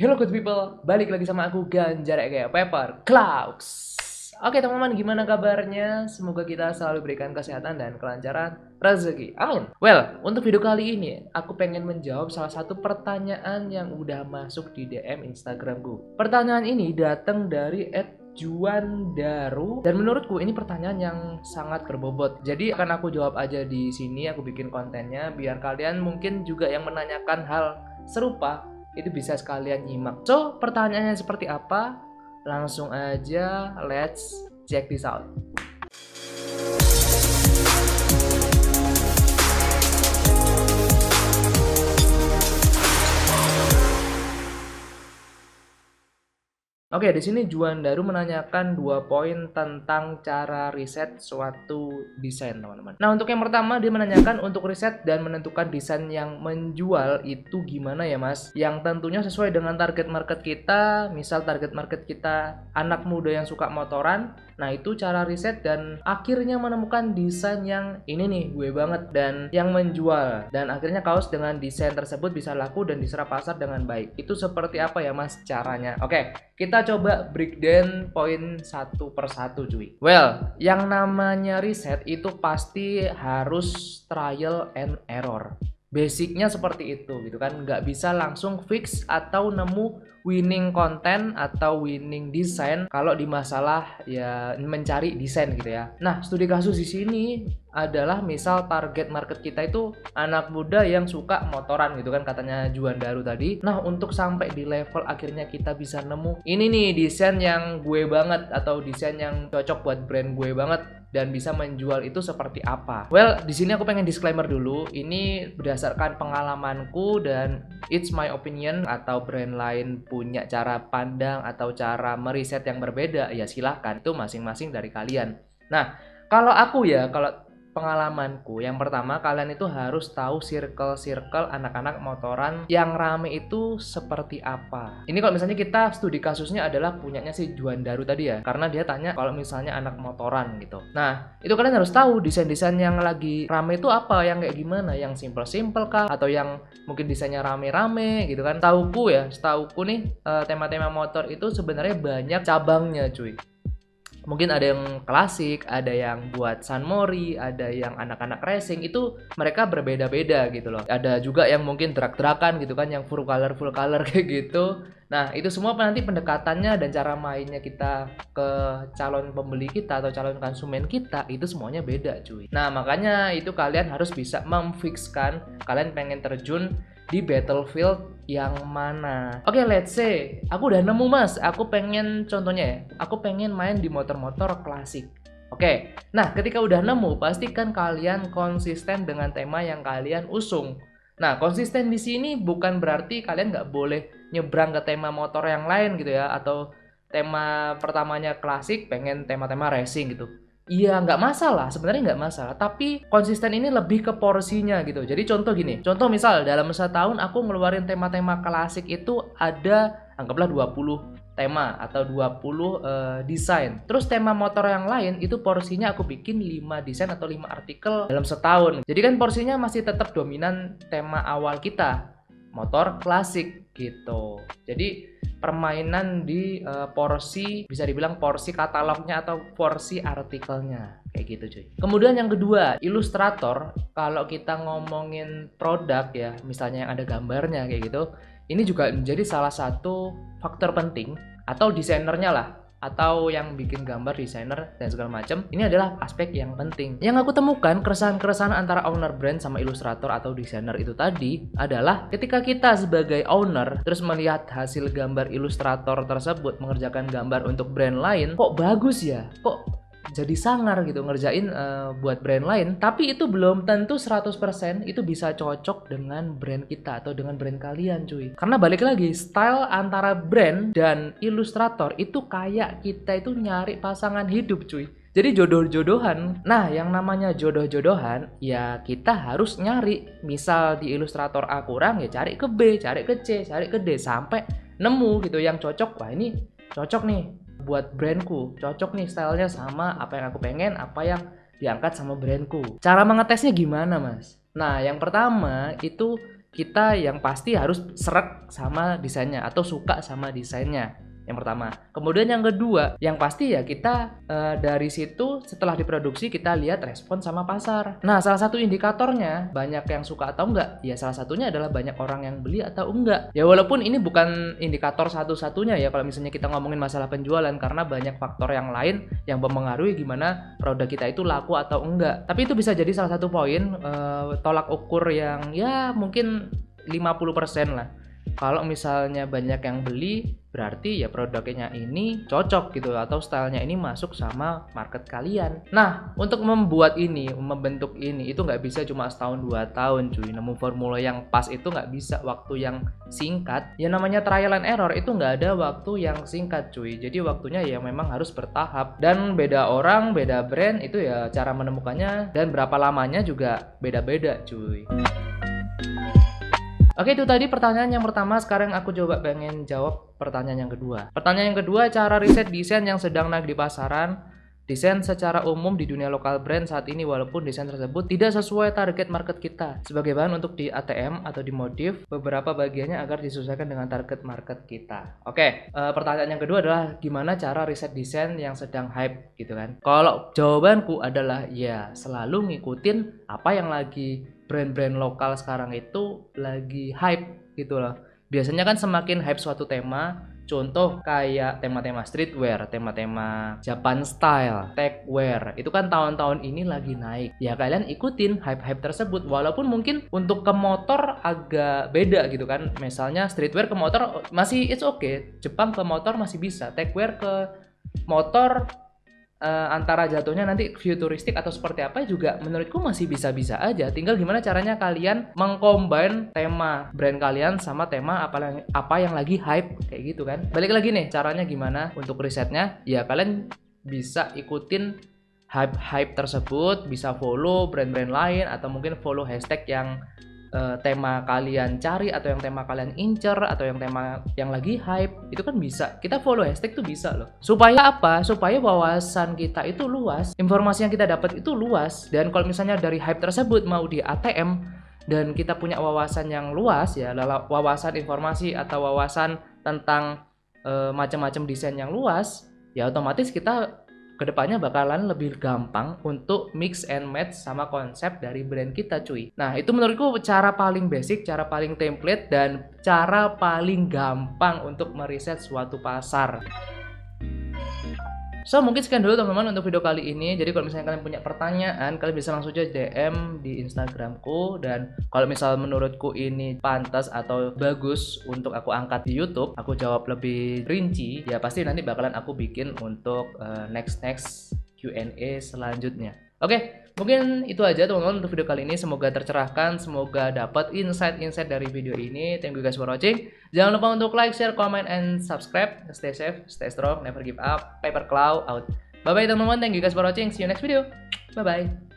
Hello good people, balik lagi sama aku Ganjar kayak Pepper Clouds. Oke teman-teman, gimana kabarnya? Semoga kita selalu berikan kesehatan dan kelancaran rezeki. Amin. Well, untuk video kali ini aku pengen menjawab salah satu pertanyaan yang udah masuk di DM Instagramku. Pertanyaan ini datang dari Juan Daru dan menurutku ini pertanyaan yang sangat berbobot. Jadi akan aku jawab aja di sini, aku bikin kontennya biar kalian mungkin juga yang menanyakan hal serupa itu bisa sekalian nyimak. So, pertanyaannya seperti apa? Langsung aja, let's check this out. Oke, di sini Juan Daru menanyakan 2 poin tentang cara riset suatu desain, teman-teman. Nah, untuk yang pertama dia menanyakan untuk riset dan menentukan desain yang menjual itu gimana ya, Mas? Yang tentunya sesuai dengan target market kita. Misal target market kita anak muda yang suka motoran. Nah, itu cara riset dan akhirnya menemukan desain yang ini nih, gue banget dan yang menjual. Dan akhirnya kaos dengan desain tersebut bisa laku dan diserap pasar dengan baik. Itu seperti apa ya, Mas, caranya? Oke, kita coba breakdown poin satu per satu, cuy. Well, yang namanya riset itu pasti harus trial and error. Basicnya seperti itu gitu kan, nggak bisa langsung fix atau nemu winning content atau winning design kalau di masalah ya mencari desain gitu ya. Nah, studi kasus di sini adalah misal target market kita itu anak muda yang suka motoran gitu kan katanya Juan Daru tadi. Nah, untuk sampai di level akhirnya kita bisa nemu ini nih desain yang gue banget atau desain yang cocok buat brand gue banget dan bisa menjual itu seperti apa. Well, di sini aku pengen disclaimer dulu. Ini berdasarkan pengalamanku dan it's my opinion, atau brand lain punya cara pandang atau cara meriset yang berbeda, ya silahkan. Itu masing-masing dari kalian. Nah, kalau aku ya, kalau pengalamanku, yang pertama kalian itu harus tahu circle-circle anak-anak motoran yang rame itu seperti apa. Ini kalau misalnya kita studi kasusnya adalah punyanya si Juan Daru tadi ya, karena dia tanya kalau misalnya anak motoran gitu. Nah, itu kalian harus tahu desain-desain yang lagi rame itu apa, yang kayak gimana, yang simple-simple kah, atau yang mungkin desainnya rame-rame gitu kan. Setauku nih tema-tema motor itu sebenarnya banyak cabangnya, cuy. Mungkin ada yang klasik, ada yang buat sunmori, ada yang anak-anak racing, itu mereka berbeda-beda gitu loh. Ada juga yang mungkin drag-dragan gitu kan, yang full color kayak gitu. Nah, itu semua nanti pendekatannya dan cara mainnya kita ke calon pembeli kita atau calon konsumen kita itu semuanya beda, cuy. Nah, makanya itu kalian harus bisa memfixkan kalian pengen terjun di battlefield yang mana. Oke, let's say aku udah nemu, Mas, aku pengen, contohnya ya, aku pengen main di motor-motor klasik. Oke, nah ketika udah nemu pastikan kalian konsisten dengan tema yang kalian usung. Nah, konsisten di sini bukan berarti kalian nggak boleh nyebrang ke tema motor yang lain gitu ya, atau tema pertamanya klasik pengen tema-tema racing gitu. Iya, nggak masalah, sebenarnya nggak masalah. Tapi konsisten ini lebih ke porsinya gitu. Jadi contoh gini, contoh misal dalam setahun aku ngeluarin tema-tema klasik itu ada, anggaplah 20 tema atau 20 desain. Terus tema motor yang lain itu porsinya aku bikin 5 desain atau 5 artikel dalam setahun. Jadi kan porsinya masih tetap dominan tema awal kita, motor klasik gitu. Jadi permainan di porsi, bisa dibilang porsi katalognya atau porsi artikelnya kayak gitu, cuy. Kemudian yang kedua, ilustrator. Kalau kita ngomongin produk ya, misalnya yang ada gambarnya kayak gitu, ini juga menjadi salah satu faktor penting, atau desainernya lah, atau yang bikin gambar, desainer dan segala macam. Ini adalah aspek yang penting. Yang aku temukan keresahan-keresahan antara owner brand sama ilustrator atau desainer itu tadi adalah ketika kita sebagai owner terus melihat hasil gambar ilustrator tersebut mengerjakan gambar untuk brand lain, kok bagus ya, kok jadi sangar gitu ngerjain buat brand lain, tapi itu belum tentu 100% itu bisa cocok dengan brand kita atau dengan brand kalian, cuy. Karena balik lagi, style antara brand dan ilustrator itu kayak kita itu nyari pasangan hidup, cuy. Jadi jodoh-jodohan. Nah, yang namanya jodoh-jodohan ya kita harus nyari. Misal di ilustrator A kurang ya cari ke B, cari ke C, cari ke D sampai nemu gitu yang cocok. Wah, ini cocok nih buat brandku, cocok nih stylenya sama apa yang aku pengen, apa yang diangkat sama brandku. Cara mengetesnya gimana, Mas? Nah, yang pertama itu kita yang pasti harus sreg sama desainnya atau suka sama desainnya. Yang pertama. Kemudian yang kedua, yang pasti ya kita dari situ setelah diproduksi kita lihat respon sama pasar. Nah, salah satu indikatornya banyak yang suka atau enggak, ya salah satunya adalah banyak orang yang beli atau enggak. Ya walaupun ini bukan indikator satu-satunya ya kalau misalnya kita ngomongin masalah penjualan, karena banyak faktor yang lain yang mempengaruhi gimana produk kita itu laku atau enggak. Tapi itu bisa jadi salah satu poin tolak ukur yang ya mungkin 50% lah. Kalau misalnya banyak yang beli, berarti ya produknya ini cocok gitu, atau stylenya ini masuk sama market kalian. Nah, untuk membuat ini, membentuk ini, itu nggak bisa cuma setahun 2 tahun cuy. Nemu formula yang pas itu nggak bisa waktu yang singkat. Ya namanya trial and error, itu nggak ada waktu yang singkat cuy. Jadi waktunya ya memang harus bertahap. Dan beda orang, beda brand, itu ya cara menemukannya dan berapa lamanya juga beda-beda cuy. Oke, itu tadi pertanyaan yang pertama. Sekarang aku coba pengen jawab pertanyaan yang kedua. Pertanyaan yang kedua, cara riset desain yang sedang naik di pasaran. Desain secara umum di dunia lokal brand saat ini, walaupun desain tersebut tidak sesuai target market kita. Sebagai bahan untuk di ATM atau dimodif beberapa bagiannya agar disesuaikan dengan target market kita. Oke, pertanyaan yang kedua adalah gimana cara riset desain yang sedang hype gitu kan. Kalau jawabanku adalah ya selalu ngikutin apa yang lagi brand-brand lokal sekarang itu lagi hype gitu loh. Biasanya kan semakin hype suatu tema, contoh kayak tema-tema streetwear, tema-tema Japan style, techwear, itu kan tahun-tahun ini lagi naik. Ya kalian ikutin hype-hype tersebut, walaupun mungkin untuk ke motor agak beda gitu kan. Misalnya streetwear ke motor masih it's okay, Jepang ke motor masih bisa, techwear ke motor antara jatuhnya nanti futuristik atau seperti apa juga menurutku masih bisa-bisa aja. Tinggal gimana caranya kalian mengcombine tema brand kalian sama tema apa yang lagi hype kayak gitu kan. Balik lagi nih, caranya gimana untuk risetnya? Ya kalian bisa ikutin hype tersebut, bisa follow brand-brand lain atau mungkin follow hashtag yang tema kalian cari atau yang tema kalian incer atau yang tema yang lagi hype, itu kan bisa. Kita follow hashtag tuh bisa loh. Supaya apa? Supaya wawasan kita itu luas, informasi yang kita dapat itu luas. Dan kalau misalnya dari hype tersebut mau di ATM dan kita punya wawasan yang luas ya, wawasan informasi atau wawasan tentang macam-macam desain yang luas, ya otomatis kita kedepannya bakalan lebih gampang untuk mix and match sama konsep dari brand kita cuy. Nah itu menurutku cara paling basic, cara paling template, dan cara paling gampang untuk meriset suatu pasar. So mungkin sekian dulu teman-teman untuk video kali ini. Jadi kalau misalnya kalian punya pertanyaan, kalian bisa langsung aja DM di Instagramku. Dan kalau misal menurutku ini pantas atau bagus untuk aku angkat di YouTube, aku jawab lebih rinci, ya pasti nanti bakalan aku bikin untuk next Q&A selanjutnya. Oke, mungkin itu aja teman-teman untuk video kali ini. Semoga tercerahkan, semoga dapat insight-insight dari video ini. Thank you guys for watching. Jangan lupa untuk like, share, comment, and subscribe. Stay safe, stay strong, never give up. Paper Claw out. Bye-bye teman-teman, thank you guys for watching. See you next video. Bye-bye.